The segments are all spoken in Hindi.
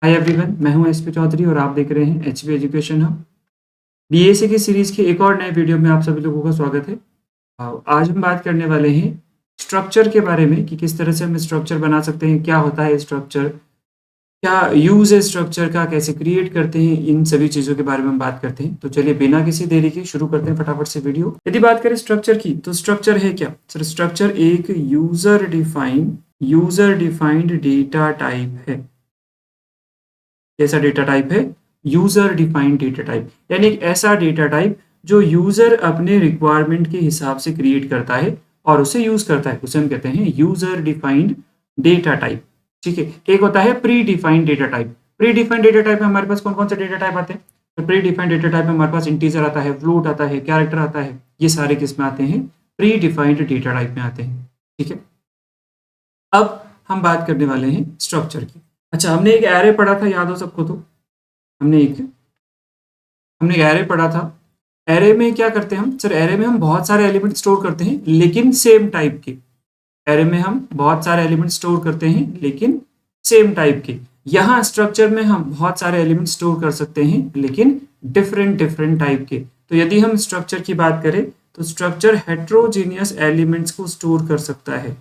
हाय एवरीवन, मैं हूं एसपी चौधरी और आप देख रहे हैं एचपी एजुकेशन हब। बीएससी की सीरीज के एक और नए वीडियो में आप सभी लोगों का स्वागत है। आज हम बात करने वाले हैं स्ट्रक्चर के बारे में कि किस तरह से हम स्ट्रक्चर बना सकते हैं, क्या होता है स्ट्रक्चर, क्या यूज है स्ट्रक्चर का, कैसे क्रिएट करते हैं, इन सभी चीज़ों के बारे में हम बात करते हैं। तो चलिए बिना किसी देरी के शुरू करते हैं फटाफट से वीडियो। यदि बात करें स्ट्रक्चर की, तो स्ट्रक्चर है क्या? सर, स्ट्रक्चर एक यूजर डिफाइंड डेटा टाइप है। कैसा डेटा टाइप है? यूजर डिफाइंड डेटा टाइप, यानी एक ऐसा डेटा टाइप जो यूजर अपने रिक्वायरमेंट के हिसाब से क्रिएट करता है और उसे यूज करता है, उसे हम कहते हैं यूजर डिफाइंड डेटा टाइप। ठीक है। एक होता है pre defined data type. Pre defined data type में हमारे पास कौन कौन से डेटा टाइप आते हैं? तो प्री डिफाइंड डेटा टाइप में हमारे पास इंटीजर आता है, फ्लोट आता है, कैरेक्टर आता है। ये सारे किस में आते हैं? प्री डिफाइंड डेटा टाइप में आते हैं। ठीक है। अब हम बात करने वाले हैं स्ट्रक्चर की। अच्छा, हमने एक एरे पढ़ा था, याद हो सबको? तो हमने एक एरे पढ़ा था। एरे में क्या करते हैं हम? सर, एरे में हम बहुत सारे एलिमेंट स्टोर करते हैं लेकिन सेम टाइप के। एरे में हम बहुत सारे एलिमेंट स्टोर करते हैं लेकिन सेम टाइप के। यहाँ स्ट्रक्चर में हम बहुत सारे एलिमेंट स्टोर कर सकते हैं लेकिन डिफरेंट डिफरेंट टाइप के। तो यदि हम स्ट्रक्चर की बात करें तो स्ट्रक्चर हेट्रोजीनियस एलिमेंट्स को स्टोर कर सकता है।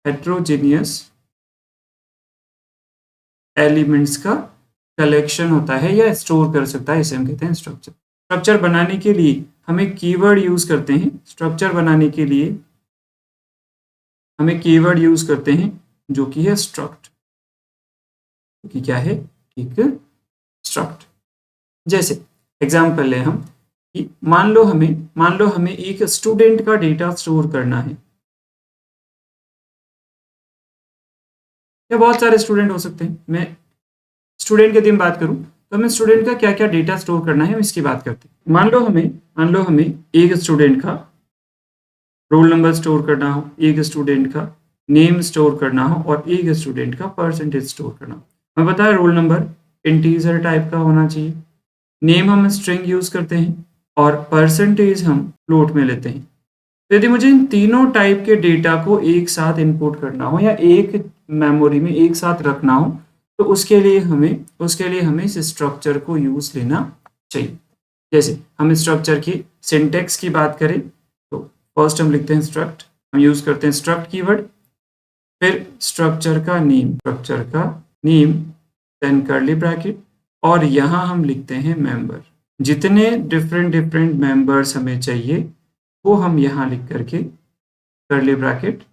हेट्रोजीनियस एलिमेंट्स का कलेक्शन होता है या स्टोर कर सकता है, इसे हम कहते हैं स्ट्रक्चर। स्ट्रक्चर बनाने के लिए हम एक कीवर्ड यूज करते हैं। स्ट्रक्चर बनाने के लिए हम एक कीवर्ड यूज करते हैं जो कि है स्ट्रक्ट। कि क्या है? ठीक, स्ट्रक्ट। जैसे एग्जांपल ले हम कि मान लो हमें एक स्टूडेंट का डेटा स्टोर करना है, या बहुत सारे स्टूडेंट हो सकते हैं। मैं स्टूडेंट की यदि बात करूं तो हमें स्टूडेंट का क्या क्या डेटा स्टोर करना है, हम इसकी बात करते हैं। मान लो हमें एक स्टूडेंट का रोल नंबर स्टोर करना हो, एक स्टूडेंट का नेम स्टोर करना हो और एक स्टूडेंट का परसेंटेज स्टोर करना हो। हमें पता है रोल नंबर इंटीजर टाइप का होना चाहिए, नेम हम स्ट्रिंग यूज करते हैं और परसेंटेज हम फ्लोट में लेते हैं। तो यदि मुझे इन तीनों टाइप के डेटा को एक साथ इनपुट करना हो या एक मेमोरी में एक साथ रखना हो तो उसके लिए हमें इस स्ट्रक्चर को यूज लेना चाहिए। जैसे हम स्ट्रक्चर की सिंटेक्स की बात करें तो फर्स्ट हम लिखते हैं स्ट्रक्ट, हम यूज करते हैं स्ट्रक्ट कीवर्ड, फिर स्ट्रक्चर का नेम देन कर्ली ब्रैकेट और यहाँ हम लिखते हैं मेंबर। जितने डिफरेंट डिफरेंट मेंबर्स हमें चाहिए वो हम यहाँ लिख करके कर्ली ब्रैकेट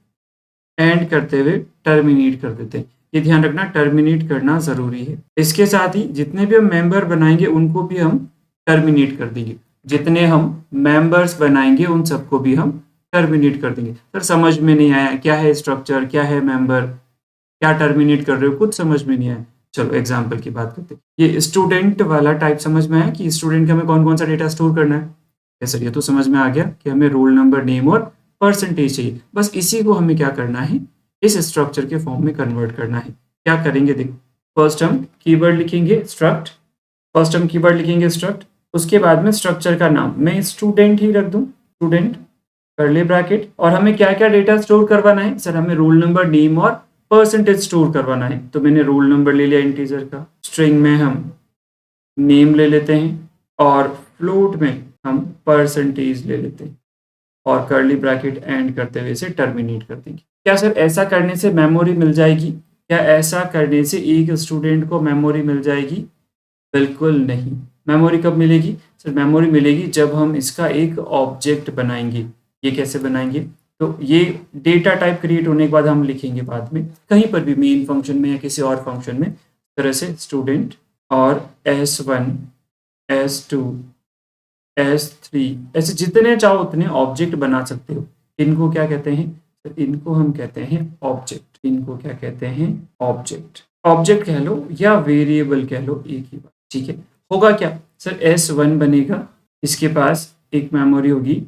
एंड करते हुए टर्मिनेट कर देते हैं। ये ध्यान रखना, टर्मिनेट करना जरूरी है। इसके साथ ही जितने भी हम मेंबर बनाएंगे उनको भी हम टर्मिनेट कर देंगे। जितने हम मेंबर्स बनाएंगे उन सबको भी हम टर्मिनेट कर देंगे। सर, समझ में नहीं आया, क्या है स्ट्रक्चर, क्या है मेंबर, क्या टर्मिनेट कर रहे हो, कुछ समझ में नहीं आया। चलो एग्जाम्पल की बात करते हैं। ये स्टूडेंट वाला टाइप समझ में आया कि स्टूडेंट का हमें कौन कौन सा डेटा स्टोर करना है? सर, ये तो समझ में आ गया कि हमें रोल नंबर, नेम और परसेंटेज चाहिए। बस इसी को हमें क्या करना है? इस स्ट्रक्चर के फॉर्म में कन्वर्ट करना है। क्या करेंगे? देखो, फर्स्ट हम कीवर्ड लिखेंगे स्ट्रक्ट, उसके बाद में स्ट्रक्चर का नाम मैं स्टूडेंट ही रख दूं, स्टूडेंट कर्ली ब्रैकेट। और हमें क्या क्या डेटा स्टोर करवाना है? सर, हमें रोल नंबर, नेम और परसेंटेज स्टोर करवाना है। तो मैंने रोल नंबर ले लिया इंटीजर का, स्ट्रिंग में हम नेम ले लेते हैं और फ्लोट में हम परसेंटेज ले लेते हैं और कर्ली ब्रैकेट एंड करते हुए इसे टर्मिनेट कर देंगे। क्या सर ऐसा करने से मेमोरी मिल जाएगी? क्या ऐसा करने से एक स्टूडेंट को मेमोरी मिल जाएगी? बिल्कुल नहीं। मेमोरी कब मिलेगी? सर, मेमोरी मिलेगी जब हम इसका एक ऑब्जेक्ट बनाएंगे। ये कैसे बनाएंगे? तो ये डेटा टाइप क्रिएट होने के बाद हम लिखेंगे बाद में कहीं पर भी, मेन फंक्शन में या किसी और फंक्शन में, तरह से स्टूडेंट और S1, S2, S3 ऐसे जितने चाहो उतने ऑब्जेक्ट बना सकते हो। इनको क्या कहते हैं? तो इनको हम कहते हैं ऑब्जेक्ट। इनको क्या कहते हैं? ऑब्जेक्ट। ऑब्जेक्ट कह लो या वेरिएबल कह लो, एक ही बात। ठीक है। होगा क्या? सर, S1 बनेगा, इसके पास एक मेमोरी होगी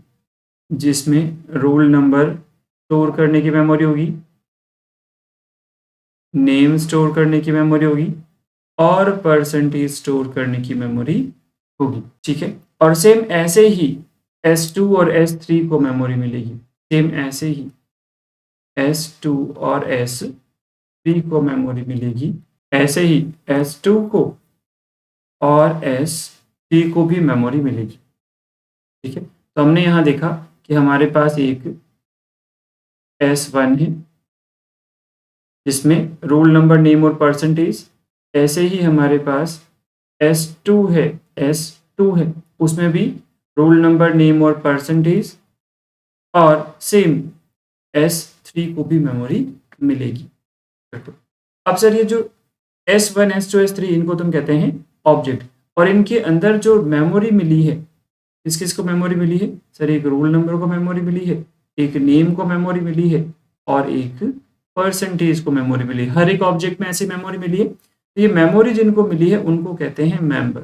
जिसमें रोल नंबर स्टोर करने की मेमोरी होगी, नेम स्टोर करने की मेमोरी होगी और परसेंटेज स्टोर करने की मेमोरी होगी। ठीक है। और सेम ऐसे ही S2 और S3 को मेमोरी मिलेगी, सेम ऐसे ही S2 और S3 को मेमोरी मिलेगी, ऐसे ही S2 को और S3 को भी मेमोरी मिलेगी। ठीक है, तो हमने यहाँ देखा कि हमारे पास एक S1 है जिसमें रोल नंबर, नेम और परसेंटेज, ऐसे ही हमारे पास S2 है उसमें भी रोल नंबर, नेम और परसेंटेज, और सेम S3 को भी मेमोरी मिलेगी। अब सर ये जो S1, S2, S3 इनको तुम कहते हैं ऑब्जेक्ट, और इनके अंदर जो मेमोरी मिली है, किस किस को मेमोरी मिली है सर? एक रोल नंबर को मेमोरी मिली है, एक नेम को मेमोरी मिली है, और एक परसेंटेज को मेमोरी मिली है। हर एक ऑब्जेक्ट में ऐसी मेमोरी मिली है। तो ये मेमोरी जिनको मिली है उनको कहते हैं मेंबर।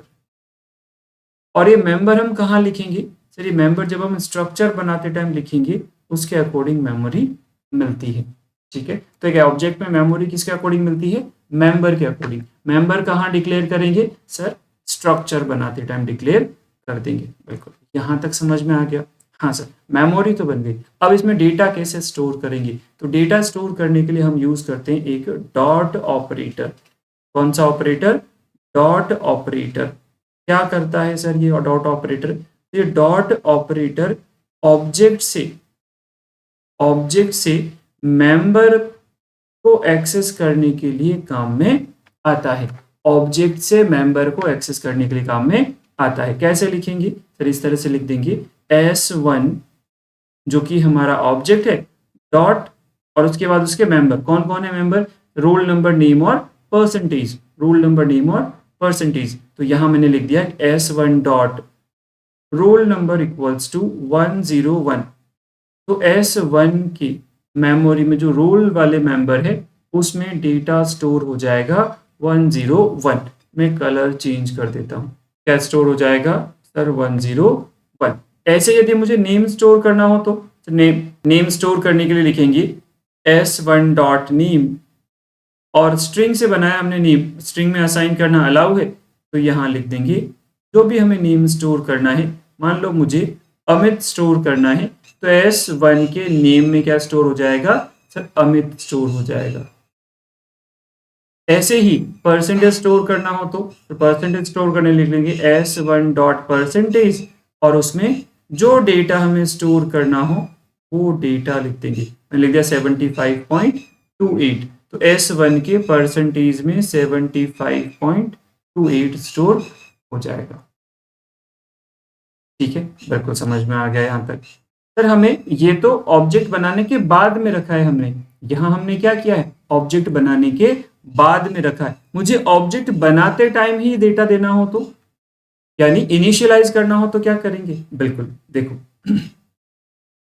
और ये मेंबर हम कहाँ लिखेंगे सर? ये मेंबर जब हम स्ट्रक्चर बनाते टाइम लिखेंगे उसके अकॉर्डिंग मेमोरी मिलती है। ठीक है, तो एक ऑब्जेक्ट में मेमोरी किसके अकॉर्डिंग मिलती है? मेंबर के अकॉर्डिंग। मेंबर कहाँ डिक्लेयर करेंगे सर? स्ट्रक्चर बनाते टाइम डिक्लेयर कर देंगे। बिल्कुल, यहाँ तक समझ में आ गया? हाँ सर, मेमोरी तो बन गई। अब इसमें डेटा कैसे स्टोर करेंगे? तो डेटा स्टोर करने के लिए हम यूज करते हैं एक डॉट ऑपरेटर। कौन सा ऑपरेटर? Dot operator. क्या करता है सर ये डॉट ऑपरेटर? ये डॉट ऑपरेटर ऑब्जेक्ट से मेंबर को एक्सेस करने के लिए काम में आता है। ऑब्जेक्ट से मेंबर को एक्सेस करने के लिए काम में आता है। कैसे लिखेंगे सर? इस तरह से लिख देंगे S1 जो कि हमारा ऑब्जेक्ट है, डॉट, और उसके बाद उसके मेंबर। कौन कौन है मेंबर? रोल नंबर, नेम और परसेंटेज। रोल नंबर, नेम और परसेंटेज। तो यहां मैंने लिख दिया S1 dot roll number equals to 101। तो S1 की मेमोरी में जो रोल वाले मेंबर है उसमें डेटा स्टोर हो जाएगा 101। मैं कलर चेंज कर देता हूं। क्या स्टोर हो जाएगा सर? 101। ऐसे यदि मुझे नेम स्टोर करना हो तो नेम स्टोर करने के लिए लिखेंगे S1 डॉट नेम, और स्ट्रिंग से बनाया हमने नेम, स्ट्रिंग में असाइन करना अलाउ है, तो यहाँ लिख देंगे जो भी हमें नेम स्टोर करना है। मान लो मुझे अमित स्टोर करना है, तो S1 के नेम में क्या स्टोर हो जाएगा सर? अमित स्टोर हो जाएगा। ऐसे ही परसेंटेज स्टोर करना हो तो परसेंटेज स्टोर करने लिख लेंगे S1 डॉट परसेंटेज, और उसमें जो डेटा हमें स्टोर करना हो वो डेटा लिख देंगे। मैंने लिख दिया 75.28। तो S1 के परसेंटेज में 75.28 स्टोर हो जाएगा। ठीक है, बिल्कुल समझ में आ गया यहाँ तक? सर हमें ये तो ऑब्जेक्ट बनाने के बाद में रखा है हमने। यहाँ हमने क्या किया है? ऑब्जेक्ट बनाने के बाद में रखा है। मुझे ऑब्जेक्ट बनाते टाइम ही डेटा देना हो तो, यानी इनिशियलाइज करना हो तो क्या करेंगे? बिल्कुल देखो,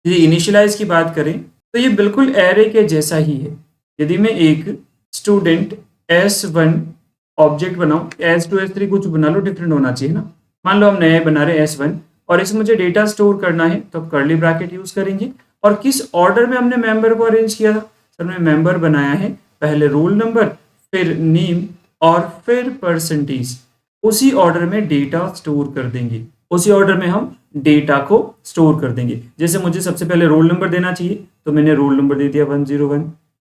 ये इनिशियलाइज की बात करें तो ये बिल्कुल एरे के जैसा ही है। यदि मैं एक स्टूडेंट S1 ऑब्जेक्ट बनाऊं, S2 S3 कुछ बना लो, डिफरेंट होना चाहिए ना। मान लो हम नए बना रहे S1 और इसमें मुझे डेटा स्टोर करना है, तो कर्ली ब्रैकेट यूज करेंगे। और किस ऑर्डर में हमने मेंबर को अरेंज किया था सर? हमने मेंबर बनाया है पहले रोल नंबर, फिर नेम और फिर परसेंटेज। उसी ऑर्डर में डेटा स्टोर कर देंगे, उसी ऑर्डर में हम डेटा को स्टोर कर देंगे। जैसे मुझे सबसे पहले रोल नंबर देना चाहिए तो मैंने रोल नंबर दे दिया 101।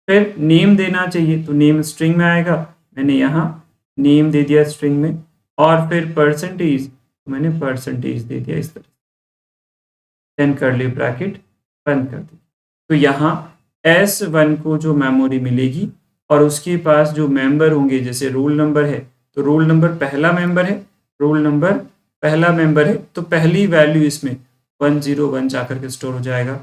फिर नेम देना चाहिए तो नेम स्ट्रिंग में आएगा, मैंने यहाँ नेम दे दिया स्ट्रिंग में। और फिर परसेंटेज तो मैंने परसेंटेज दे दिया इस तरह। देन कर्ली ब्रैकेट बंद कर दी। तो यहाँ S1 को जो मेमोरी मिलेगी और उसके पास जो मेंबर होंगे, जैसे रोल नंबर है तो रोल नंबर पहला मेंबर है, रोल नंबर पहला मेंबर है तो पहली वैल्यू इसमें 101 जाकर के स्टोर हो जाएगा।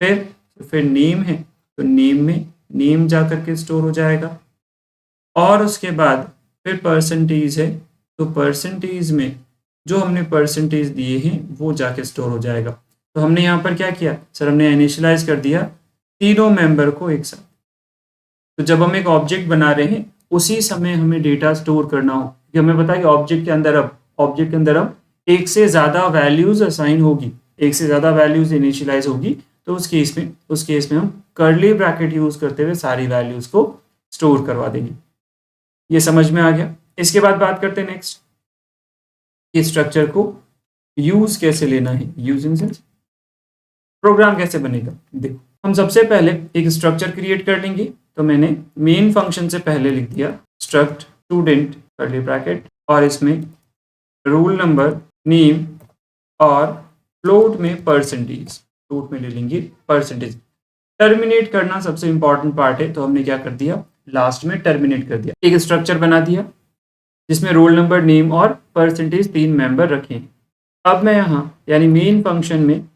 फिर नेम है तो नेम में नेम जाकर के स्टोर हो जाएगा। और उसके बाद फिर परसेंटेज है तो परसेंटेज में जो हमने परसेंटेज दिए हैं वो जाके स्टोर हो जाएगा। तो हमने यहाँ पर क्या किया सर? हमने इनिशियलाइज कर दिया तीनों मेंबर को एक साथ। तो जब हम एक ऑब्जेक्ट बना रहे हैं उसी समय हमें डेटा स्टोर करना हो, कि हमें पता है कि ऑब्जेक्ट के अंदर अब एक से ज्यादा वैल्यूज असाइन होगी, एक से ज्यादा वैल्यूज इनिशियलाइज होगी। तो उस केस में हम कर्ली ब्रैकेट यूज करते हुए सारी वैल्यूज को स्टोर करवा देंगे। ये समझ में आ गया? इसके बाद बात करते हैं नेक्स्ट, ये स्ट्रक्चर को यूज कैसे लेना है। यूज इन सेंस प्रोग्राम कैसे बनेगा। देखो हम सबसे पहले एक स्ट्रक्चर क्रिएट कर लेंगे। तो मैंने मेन फंक्शन से पहले लिख दिया स्ट्रक्ट स्टूडेंट कर्ली ब्रैकेट और इसमें रोल नंबर नेम और फ्लोट में परसेंटेज, फ्लोट में ले लेंगे परसेंटेज। टर्मिनेट करना सबसे इंपॉर्टेंट पार्ट है, तो हमने क्या कर दिया, लास्ट में टर्मिनेट कर दिया। एक स्ट्रक्चर बना दिया जिसमें रोल नंबर नेम और परसेंटेज 3 मेंबर रखे। अब मैं यहाँ यानी मेन फंक्शन में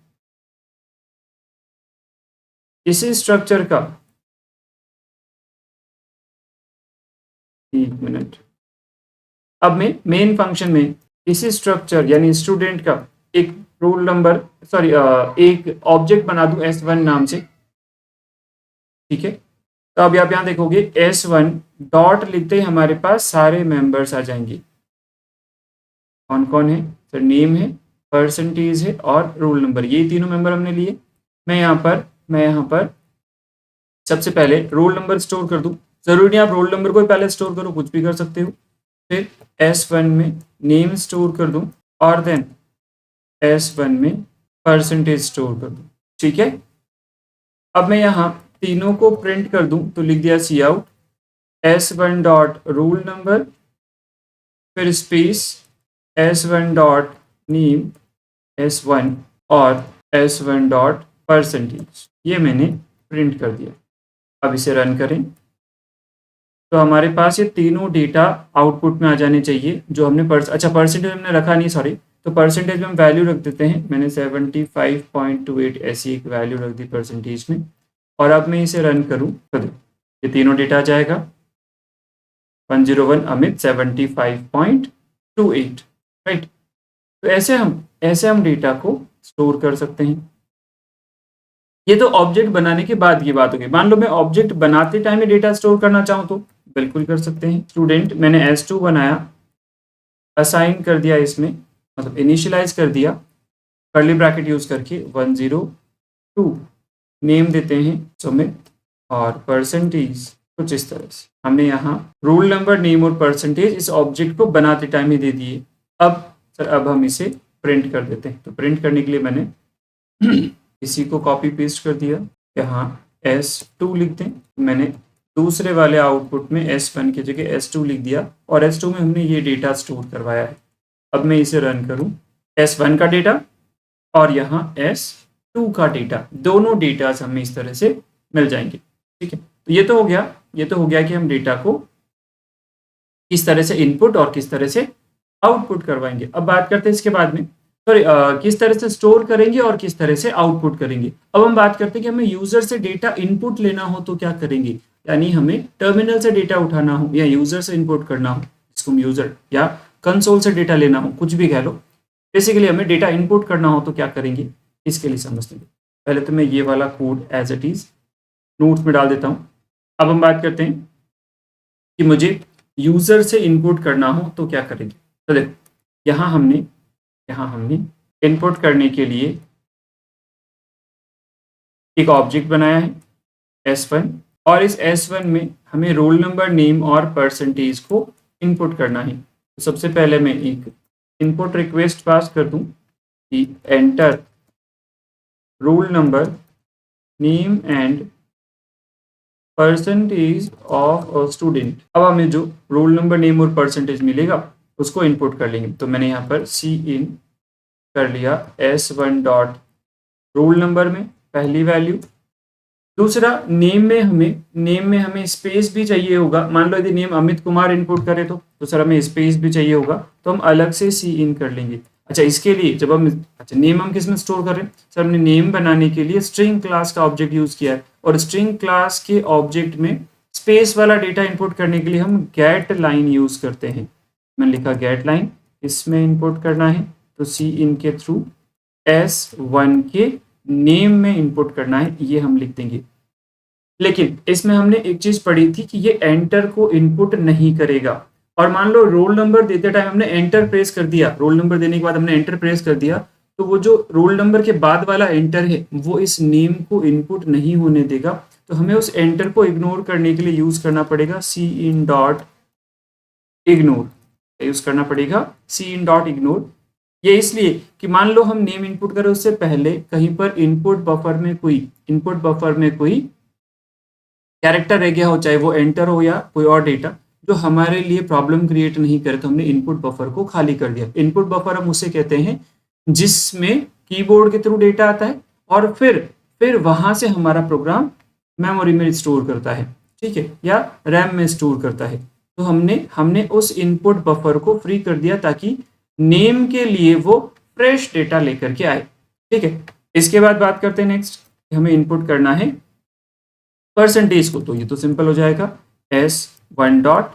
इसी स्ट्रक्चर का, एक मिनट, अब मैं मेन फंक्शन में इसी स्ट्रक्चर यानी स्टूडेंट का एक रोल नंबर एक ऑब्जेक्ट बना दूं S1 नाम से। ठीक है, तो अब आप यहाँ देखोगे S1 डॉट लिखते ही हमारे पास सारे मेंबर्स आ जाएंगे। कौन कौन है सर, नेम है, परसेंटेज है और रोल नंबर, ये तीनों मेंबर हमने लिए। मैं यहाँ पर सबसे पहले रोल नंबर स्टोर कर दूं। जरूरी नहीं आप रोल नंबर को ही पहले स्टोर करो, कुछ भी कर सकते हो। फिर S1 में नेम स्टोर कर दूं और देन S1 में परसेंटेज स्टोर कर दूं। ठीक है, अब मैं यहाँ तीनों को प्रिंट कर दूं तो लिख दिया C out S1 dot roll number, फिर space S1 dot name S1 और S1 डॉट परसेंटेज, ये मैंने प्रिंट कर दिया। अब इसे रन करें तो हमारे पास ये तीनों डेटा आउटपुट में आ जाने चाहिए जो हमने परसेंटेज हमने रखा नहीं, सॉरी, तो परसेंटेज में हम वैल्यू रख देते हैं। मैंने 75.28 ऐसी एक वैल्यू रख दी परसेंटेज में। और अब मैं इसे रन करूं तो ये तीनों डेटा आ जाएगा 101 अमित 75.28, राइट। तो ऐसे हम डेटा को स्टोर कर सकते हैं। ये तो ऑब्जेक्ट बनाने के बाद की बात होगी। मान लो मैं ऑब्जेक्ट बनाते टाइम में डेटा स्टोर करना चाहूँ तो बिल्कुल कर सकते हैं। स्टूडेंट मैंने S2 बनाया, असाइन कर दिया, इसमें मतलब इनिशियलाइज कर दिया कर्ली ब्रैकेट यूज करके 102, नेम देते हैं सुमित और परसेंटेज कुछ इस तरह से। हमने यहाँ रोल नंबर नेम और परसेंटेज इस ऑब्जेक्ट को बनाते टाइम ही दे दिए। अब हम इसे प्रिंट कर देते हैं। तो प्रिंट करने के लिए मैंने इसी को कॉपी पेस्ट कर दिया, यहाँ S2 लिख दें। मैंने दूसरे वाले आउटपुट में S1 की जगह S2 लिख दिया और S2 में हमने ये डेटा स्टोर करवाया है। अब मैं इसे रन करूं, S1 का डेटा और यहाँ S2 का डेटा, दोनों डेटा हमें इस तरह से मिल जाएंगे। ठीक है, तो ये तो हो गया कि हम डेटा को किस तरह से इनपुट और किस तरह से आउटपुट करवाएंगे। अब बात करते हैं इसके बाद में, किस तरह से स्टोर करेंगे और किस तरह से आउटपुट करेंगे। अब हम बात करते हैं कि हमें यूजर से डेटा इनपुट लेना हो तो क्या करेंगे, यानी हमें टर्मिनल से डेटा उठाना हो या यूजर से इनपुट करना हो, जिसको हम यूजर या कंसोल से डेटा लेना हो, कुछ भी कह लो। बेसिकली हमें डेटा इनपुट करना हो तो क्या करेंगे, इसके लिए समझते हैं। पहले तो मैं ये वाला code as it is notes में डाल देता हूँ। अब हम बात करते हैं कि मुझे यूजर से इनपुट करना हो तो क्या करेंगे। तो देखो यहाँ हमने इनपुट करने के लिए एक ऑब्जेक्ट बनाया है S1 और इस S1 में हमें रोल नंबर नेम और परसेंटेज को इनपुट करना है। तो सबसे पहले मैं एक इनपुट रिक्वेस्ट पास कर दूं कि enter role number name and percentage of a student. अब हमें जो रोल नंबर नेम और परसेंटेज मिलेगा उसको इनपुट कर लेंगे। तो मैंने यहाँ पर सी इन कर लिया S1 डॉट रोल नंबर में पहली वैल्यू। दूसरा नेम में हमें स्पेस भी चाहिए होगा। मान लो यदि नेम अमित कुमार इनपुट करे तो सर हमें स्पेस भी चाहिए होगा, तो हम अलग से सी इन कर लेंगे। अच्छा, इसके लिए जब हम नेम हम किस में स्टोर कर रहे हैं, सर हमने नेम बनाने के लिए स्ट्रिंग क्लास का ऑब्जेक्ट यूज किया है और स्ट्रिंग क्लास के ऑब्जेक्ट में स्पेस वाला डेटा इनपुट करने के लिए हम गेट लाइन यूज करते हैं। मैंने लिखा गेट लाइन, इसमें इनपुट करना है तो सी इन के थ्रू S1 के नेम में इनपुट करना है, ये हम लिख देंगे। लेकिन इसमें हमने एक चीज पढ़ी थी कि ये एंटर को इनपुट नहीं करेगा। और मान लो रोल नंबर देते टाइम हमने एंटर प्रेस कर दिया, रोल नंबर देने के बाद हमने एंटर प्रेस कर दिया, तो वो जो रोल नंबर के बाद वाला एंटर है वो इस नेम को इनपुट नहीं होने देगा। तो हमें उस एंटर को इग्नोर करने के लिए यूज करना पड़ेगा सी इन डॉट इग्नोर, यूज करना पड़ेगा सी इन डॉट इग्नोर। ये इसलिए कि मान लो हम नेम इनपुट करें उससे पहले कहीं पर इनपुट बफर में कोई कैरेक्टर रह गया हो, चाहे वो एंटर हो या कोई और डेटा जो हमारे लिए प्रॉब्लम क्रिएट नहीं करे, तो हमने इनपुट बफर को खाली कर दिया। इनपुट बफर हम उसे कहते हैं जिसमें कीबोर्ड के थ्रू डेटा आता है और फिर वहां से हमारा प्रोग्राम मेमोरी में स्टोर करता है, ठीक है, या रैम में स्टोर करता है। तो हमने उस इनपुट बफर को फ्री कर दिया ताकि नेम के लिए वो फ्रेश डेटा लेकर के आए, ठीक है। इसके बाद बात करते हैं नेक्स्ट, हमें इनपुट करना है परसेंटेज को। तो ये तो सिंपल हो जाएगा, s1 डॉट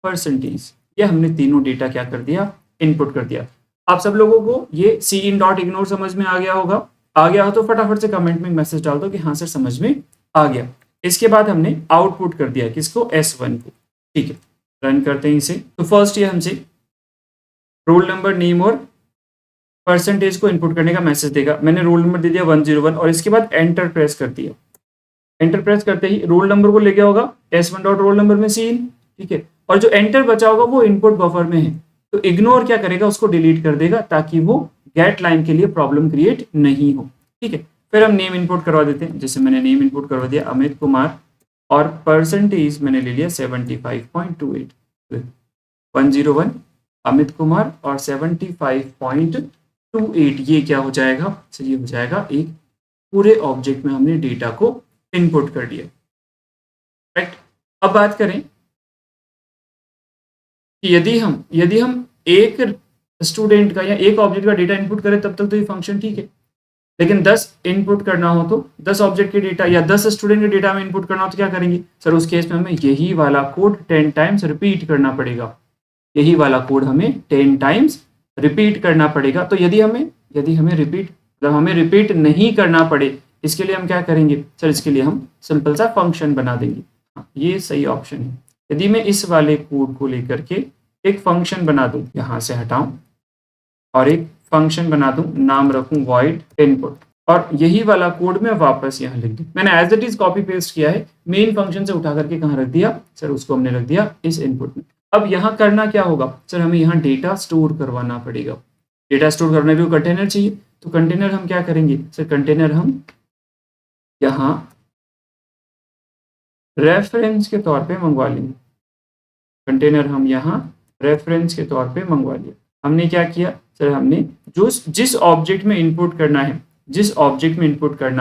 परसेंटेज, ये हमने तीनों डेटा क्या कर दिया, इनपुट कर दिया। आप सब लोगों को ये सी इन डॉट इग्नोर समझ में आ गया होगा। आ गया हो तो फटाफट से कमेंट में मैसेज डाल दो कि हाँ सर समझ में आ गया। इसके बाद हमने आउटपुट कर दिया किसको, S1 को, ठीक है। रन करते हैं इसे। तो फर्स्ट ये हमसे रोल नंबर, नेम और परसेंटेज को इनपुट करने का मैसेज देगा। मैंने रोल नंबर दे दिया 101 और इसके बाद एंटर प्रेस कर दिया। एंटर प्रेस करते ही रोल नंबर को ले गया होगा S1 डॉट रोल नंबर में सी इन, ठीक है, और जो एंटर बचा होगा वो इनपुट बफर में है, तो इग्नोर क्या करेगा, उसको डिलीट कर देगा ताकि वो गेट लाइन के लिए प्रॉब्लम क्रिएट नहीं हो, ठीक है। फिर हम नेम इनपुट करवा देते हैं, जैसे मैंने नेम इनपुट करवा दिया अमित कुमार और परसेंटेज मैंने ले लिया 75.28, 101 अमित कुमार और 75.28, ये क्या हो जाएगा, ये हो जाएगा एक पूरे ऑब्जेक्ट में हमने डेटा को इनपुट कर दिया, राइट। अब बात करें कि यदि हम एक स्टूडेंट का या एक ऑब्जेक्ट का डेटा इनपुट करें तब तक तो ये फंक्शन ठीक है, लेकिन 10 इनपुट करना हो तो 10 ऑब्जेक्ट के डेटा या 10 स्टूडेंट के डेटा में इनपुट करना हो तो क्या करेंगे सर, उस केस में हमें यही वाला कोड 10 टाइम्स रिपीट करना पड़ेगा। यही वाला कोड हमें 10 टाइम्स रिपीट करना पड़ेगा। तो यदि हमें रिपीट नहीं करना पड़े, इसके लिए हम क्या करेंगे सर, इसके लिए हम सिंपल सा फंक्शन बना देंगे। हाँ, ये सही ऑप्शन है। यदि मैं इस वाले कोड को लेकर के एक फंक्शन बना दूं, यहाँ से हटाऊं और एक फंक्शन बना दूं, नाम रखूं void input, और यही वाला कोड मैं वापस यहाँ लिख दूं। मैंने as it is copy paste किया है, मेन फंक्शन से उठा करके कहाँ रख दिया सर, उसको हमने रख दिया इस इनपुट में। अब यहाँ करना क्या होगा सर, हमें यहाँ डेटा स्टोर करवाना पड़ेगा। डेटा स्टोर करने के लिए कंटेनर चाहिए, तो कंटेनर हम क्या करेंगे सर, कंटेनर हम यहाँ रेफरेंस के तौर पे मंगवा लेंगे। कंटेनर हम यहाँ रेफरेंस के तौर पे मंगवा लिया। हमने क्या किया सर, हमने जिस ऑब्जेक्ट में इनपुट करना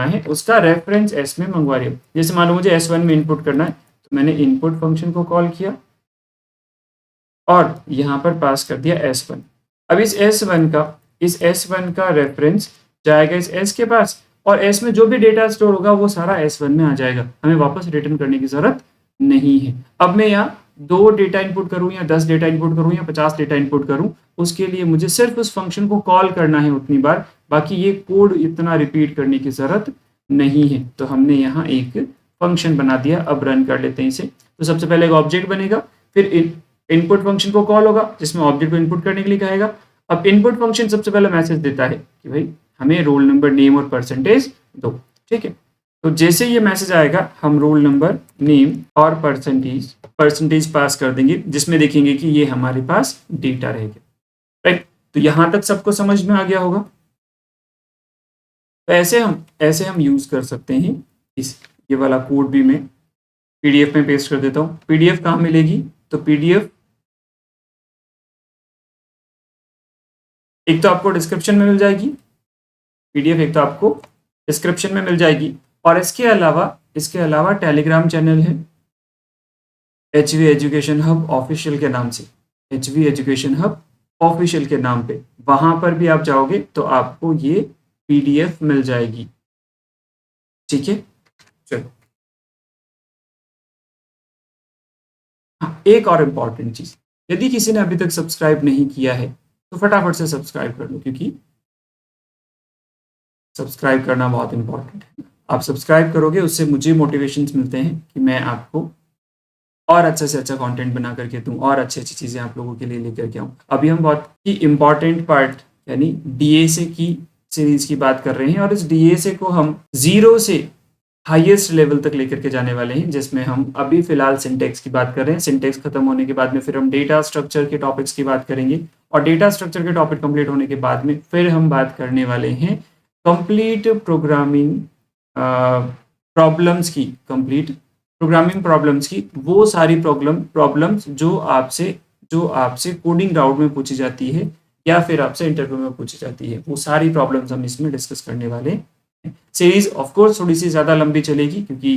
है उसका रेफरेंस S में मंगवा लिया। जैसे मान लो मुझे S1 में इनपुट करना है, तो मैंने इनपुट फंक्शन को कॉल किया और यहाँ पर पास कर दिया S1। अब इस S1 का रेफरेंस जाएगा इस S के पास, और S में जो भी डेटा स्टोर होगा वो सारा S1 में आ जाएगा। हमें वापस रिटर्न करने की जरूरत नहीं है। अब मैं यहाँ 2 डेटा इनपुट करूँ या 10 डेटा इनपुट करूँ या 50 डेटा इनपुट करूँ, उसके लिए मुझे सिर्फ उस फंक्शन को कॉल करना है उतनी बार, बाकी ये कोड इतना रिपीट करने की जरूरत नहीं है। तो हमने यहाँ एक फंक्शन बना दिया। अब रन कर लेते हैं इसे। तो सबसे पहले एक ऑब्जेक्ट बनेगा, फिर इनपुट फंक्शन को कॉल होगा जिसमें ऑब्जेक्ट को इनपुट करने के लिए कहेगा। अब इनपुट फंक्शन सबसे पहले मैसेज देता है कि भाई हमें रोल नंबर, नेम और परसेंटेज दो, ठीक है। तो जैसे ये मैसेज आएगा हम रोल नंबर, नेम और परसेंटेज पास कर देंगे, जिसमें देखेंगे कि ये हमारे पास डेटा रहेगा, राइट। तो यहां तक सबको समझ में आ गया होगा। तो ऐसे हम यूज कर सकते हैं। ये वाला कोड भी मैं PDF में पेस्ट कर देता हूँ। PDF कहाँ मिलेगी, तो PDF एक तो आपको डिस्क्रिप्शन में मिल जाएगी, PDF एक तो आपको डिस्क्रिप्शन में मिल जाएगी, और इसके अलावा टेलीग्राम चैनल है HV एजुकेशन हब ऑफिशियल के नाम से, HV एजुकेशन हब ऑफिशियल के नाम पे। वहां पर भी आप जाओगे तो आपको ये PDF मिल जाएगी, ठीक है। चलो एक और इम्पॉर्टेंट चीज, यदि किसी ने अभी तक सब्सक्राइब नहीं किया है तो फटाफट से सब्सक्राइब कर लो, क्योंकि सब्सक्राइब करना बहुत इंपॉर्टेंट है। आप सब्सक्राइब करोगे उससे मुझे मोटिवेशंस मिलते हैं कि मैं आपको और अच्छे से अच्छा कंटेंट बना करके दूं और अच्छी चीज़ें आप लोगों के लिए लेकर के आऊँ। अभी हम बहुत ही इम्पॉर्टेंट पार्ट यानी DSA की सीरीज की बात कर रहे हैं, और इस DSA को हम 0 से हाईएस्ट लेवल तक लेकर के जाने वाले हैं, जिसमें हम अभी फिलहाल सिंटेक्स की बात कर रहे हैं। सिंटेक्स खत्म होने के बाद में फिर हम डेटा स्ट्रक्चर के टॉपिक्स की बात करेंगे, और डेटा स्ट्रक्चर के टॉपिक कंप्लीट होने के बाद में फिर हम बात करने वाले हैं कंप्लीट प्रोग्रामिंग प्रॉब्लम्स की, कंप्लीट प्रोग्रामिंग प्रॉब्लम्स की, वो सारी प्रॉब्लम्स जो आपसे कोडिंग डाउट में पूछी जाती है या फिर आपसे इंटरव्यू में पूछी जाती है, वो सारी प्रॉब्लम्स हम इसमें डिस्कस करने वाले हैं। सीरीज ऑफ कोर्स थोड़ी सी ज़्यादा लंबी चलेगी क्योंकि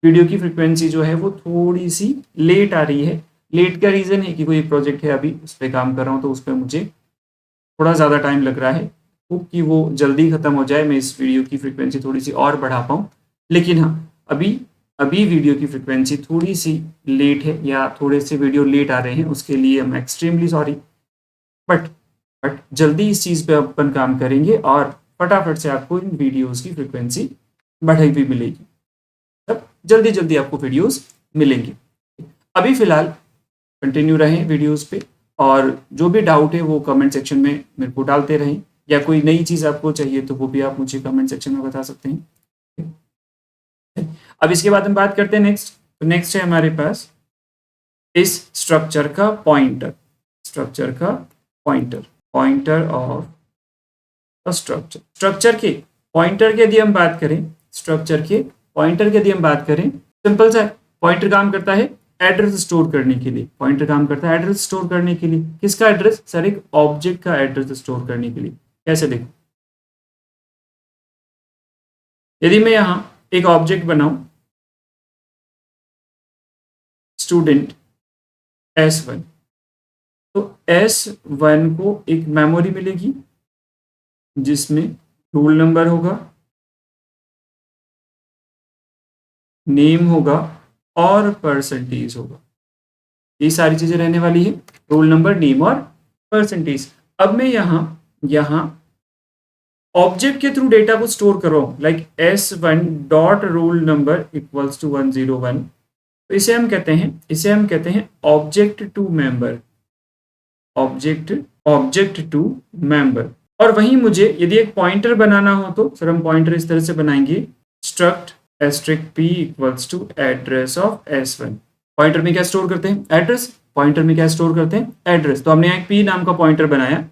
वीडियो की फ्रिक्वेंसी जो है वो थोड़ी सी लेट आ रही है। लेट का रीज़न है कि कोई प्रोजेक्ट है, अभी उस पर काम कर रहा हूँ तो उस पर मुझे थोड़ा ज़्यादा टाइम लग रहा है कि वो जल्दी ख़त्म हो जाए, मैं इस वीडियो की फ्रिक्वेंसी थोड़ी सी और बढ़ा पाऊँ। लेकिन हाँ, अभी वीडियो की फ्रिक्वेंसी थोड़ी सी लेट है या थोड़े से वीडियो लेट आ रहे हैं, उसके लिए हम एक्सट्रीमली सॉरी। बट जल्दी इस चीज़ पे अपन काम करेंगे और फटाफट से आपको इन वीडियोस की फ्रिक्वेंसी बढ़ाई हुई मिलेगी, तब जल्दी आपको वीडियोस मिलेंगे। अभी फ़िलहाल कंटिन्यू रहें वीडियोस पे, और जो भी डाउट है वो कमेंट सेक्शन में मेरे को डालते रहें, या कोई नई चीज़ आपको चाहिए तो वो भी आप मुझे कमेंट सेक्शन में बता सकते हैं। अब इसके बाद हम बात करते हैं नेक्स्ट। तो नेक्स्ट है हमारे पास इस स्ट्रक्चर का पॉइंटर, स्ट्रक्चर का पॉइंटर ऑफ स्ट्रक्चर के पॉइंटर की यदि हम बात करें, स्ट्रक्चर के पॉइंटर की यदि हम बात करें, सिंपल सा पॉइंटर काम करता है एड्रेस स्टोर करने के लिए। पॉइंटर काम करता है एड्रेस स्टोर करने के लिए। किसका एड्रेस? सर एक ऑब्जेक्ट का एड्रेस स्टोर करने के लिए। कैसे? देखो, यदि मैं यहां एक ऑब्जेक्ट बनाऊं स्टूडेंट S1, तो S1 को एक मेमोरी मिलेगी जिसमें रोल नंबर होगा, नेम होगा और परसेंटेज होगा। ये सारी चीजें रहने वाली है, रोल नंबर, नेम और परसेंटेज। अब मैं यहाँ ऑब्जेक्ट के थ्रू डेटा को स्टोर कर रहा हूं, like S1 dot roll number equals to 101। तो इसे हम कहते हैं object to member, object to member. और वहीं मुझे यदि एक पॉइंटर बनाना हो तो सर हम पॉइंटर इस तरह से बनाएंगे, struct asterisk p equals to address of S1। Pointer में क्या स्टोर करते हैं? एड्रेस। पॉइंटर में क्या स्टोर करते हैं? एड्रेस। तो हमने यहाँ एक p नाम का पॉइंटर बनाया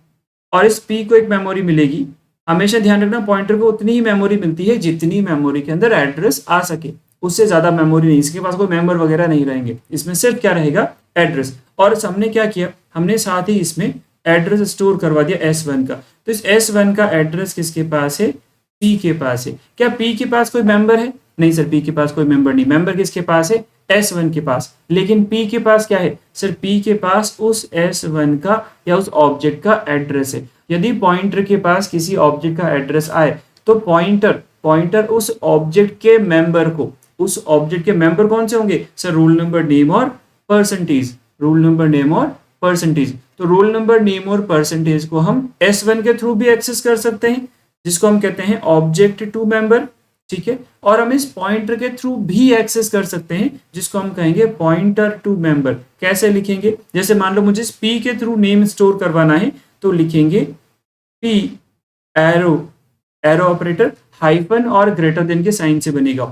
और इस p को एक मेमोरी मिलेगी। हमेशा ध्यान रखना, पॉइंटर को उतनी ही मेमोरी मिलती है जितनी मेमोरी के अंदर एड्रेस आ सके, उससे ज्यादा मेमोरी नहीं। इसके पास कोई मेंबर वगैरह नहीं रहेंगे, इसमें सिर्फ क्या रहेगा? एड्रेस। और हमने क्या किया, हमने साथ ही इसमें एड्रेस स्टोर करवा दिया S1 का। तो इस S1 का एड्रेस किसके पास है? P के पास है। क्या P के पास कोई मेंबर है? नहीं सर, P के पास कोई मेंबर नहीं। मेंबर किसके पास है? S1 के पास। लेकिन P के पास क्या है? सर P के पास उस S1 का या उस ऑब्जेक्ट का एड्रेस है। यदि पॉइंटर के पास किसी ऑब्जेक्ट का एड्रेस आए तो पॉइंटर उस ऑब्जेक्ट के मेंबर को, उस ऑब्जेक्ट के मेंबर कौन से होंगे? सर रोल नंबर, नेम और परसेंटेज। रोल नंबर, नेम और परसेंटेज। तो रोल नंबर, नेम और परसेंटेज को हम S1 के थ्रू भी एक्सेस कर सकते हैं, जिसको हम कहते हैं ऑब्जेक्ट टू मेंबर, ठीक है। और हम इस पॉइंटर के थ्रू भी एक्सेस कर सकते हैं, जिसको हम कहेंगे पॉइंटर टू मेंबर। कैसे लिखेंगे? जैसे मान लो मुझे P के थ्रू नेम स्टोर करवाना है तो लिखेंगे P एरो ऑपरेटर हाइफन और ग्रेटर देन के साइन से बनेगा,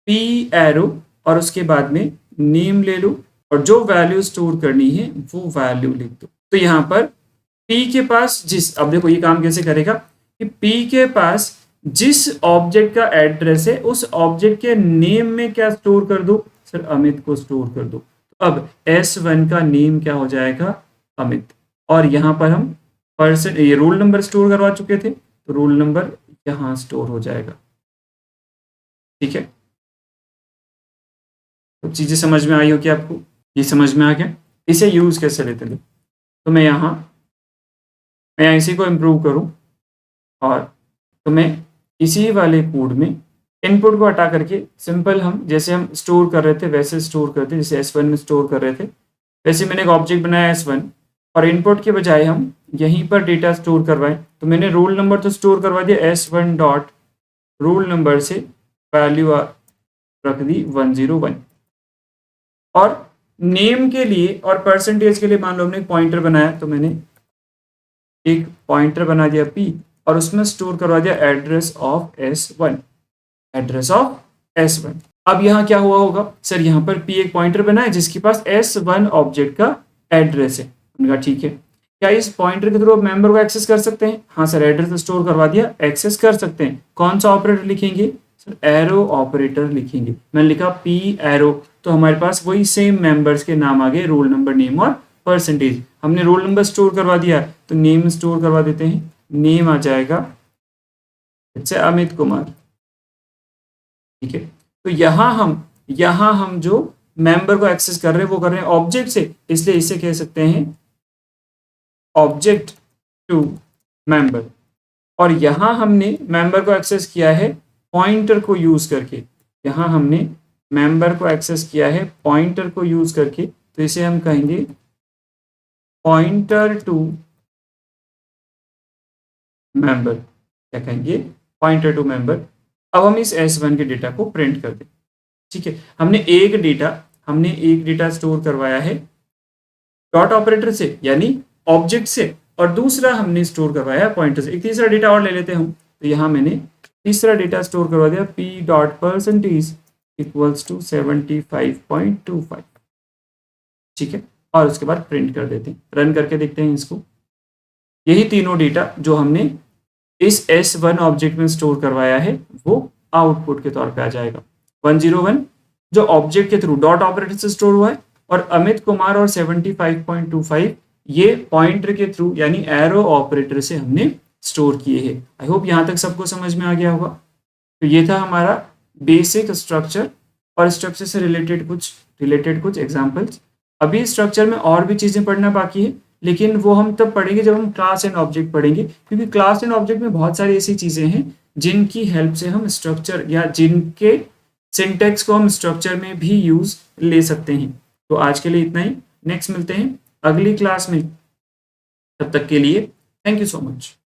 P एरो और उसके बाद में नेम ले लो और जो वैल्यू स्टोर करनी है वो वैल्यू लिख दो। तो यहाँ पर P के पास अब देखो ये काम कैसे करेगा कि P के पास जिस ऑब्जेक्ट का एड्रेस है उस ऑब्जेक्ट के नेम में क्या स्टोर कर दो? सर अमित को स्टोर कर दो। तो अब S1 का नेम क्या हो जाएगा? अमित। और यहाँ पर हम ये रोल नंबर स्टोर करवा चुके थे, तो रोल नंबर यहाँ स्टोर हो जाएगा, ठीक है। तो चीजें समझ में आई हो कि आपको? ये समझ में आ गया? इसे यूज कैसे लेते हैं? तो मैं यहाँ इसी को इम्प्रूव करूँ और तो मैं इसी वाले कोड में इनपुट को हटा करके सिंपल हम जैसे हम स्टोर कर रहे थे वैसे स्टोर करते, जैसे S1 में स्टोर कर रहे थे वैसे मैंने एक ऑब्जेक्ट बनाया S1 और इनपुट के बजाय हम यहीं पर डेटा स्टोर करवाएं। तो मैंने रोल नंबर तो स्टोर करवा दिया, S1 डॉट रोल नंबर से वैल्यू रख दी 101 और नेम के लिए और परसेंटेज के लिए मान लो हमने एक पॉइंटर बनाया, तो मैंने एक पॉइंटर बना दिया P और उसमें स्टोर करवा दिया address of S1, address of S1। अब यहाँ क्या हुआ होगा? सर यहाँ पर P एक पॉइंटर बना है जिसके पास S1 ऑब्जेक्ट का एड्रेस है। उनका ठीक है, क्या इस पॉइंटर के थ्रू मेंबर को एक्सेस कर सकते हैं? हाँ सर, एड्रेस स्टोर करवा दिया, एक्सेस कर सकते हैं। कौन सा ऑपरेटर लिखेंगे सर? एरो ऑपरेटर लिखेंगे। मैंने लिखा पी एरो, तो हमारे पास वही सेम मेंबर्स के नाम आ गए, रोल नंबर, नेम और परसेंटेज। हमने रोल नंबर स्टोर करवा दिया तो नेम स्टोर करवा देते हैं, नेम आ जाएगा जैसे अमित कुमार। ठीक है, तो यहाँ हम जो मेंबर को एक्सेस कर रहे हैं वो कर रहे हैं ऑब्जेक्ट से, इसलिए इसे कह सकते हैं ऑब्जेक्ट टू मेंबर। और यहां हमने मेंबर को एक्सेस किया है पॉइंटर को यूज करके, यहां हमने मेंबर को एक्सेस किया है पॉइंटर को यूज करके, तो इसे हम कहेंगे पॉइंटर टू मेंबर। क्या कहेंगे? Pointer to member. अब हम इस S1 के डेटा को प्रिंट कर दें। ठीक है, हमने एक डेटा स्टोर करवाया है डॉट ऑपरेटर से यानी ऑब्जेक्ट से, और दूसरा हमने स्टोर करवाया पॉइंटर से। एक तीसरा डेटा और ले लेते हैं हम, तो यहाँ मैंने तीसरा डेटा स्टोर करवा दिया p dot percentage equals to 75.25। ठीक है, और उसके बाद प्रिंट कर देते हैं, रन करके देखते हैं इसको। यही तीनों डेटा जो हमने इस S1 ऑब्जेक्ट में स्टोर करवाया है वो आउटपुट के तौर पे आ जाएगा। 101 जो ऑब्जेक्ट के थ्रू डॉट ऑपरेटर से स्टोर हुआ है, और अमित कुमार और 75.25 ये पॉइंटर के थ्रू यानी एरो ऑपरेटर से हमने स्टोर किए हैं। आई होप यहाँ तक सबको समझ में आ गया होगा। तो ये था हमारा बेसिक स्ट्रक्चर, और स्ट्रक्चर से रिलेटेड कुछ एग्जांपल्स। अभी स्ट्रक्चर में और भी चीजें पढ़ना बाकी है, लेकिन वो हम तब पढ़ेंगे जब हम क्लास एंड ऑब्जेक्ट पढ़ेंगे, क्योंकि क्लास एंड ऑब्जेक्ट में बहुत सारी ऐसी चीजें हैं जिनकी हेल्प से हम स्ट्रक्चर या जिनके सिंटेक्स को हम स्ट्रक्चर में भी यूज ले सकते हैं। तो आज के लिए इतना ही, नेक्स्ट मिलते हैं अगली क्लास में। तब तक के लिए थैंक यू सो मच।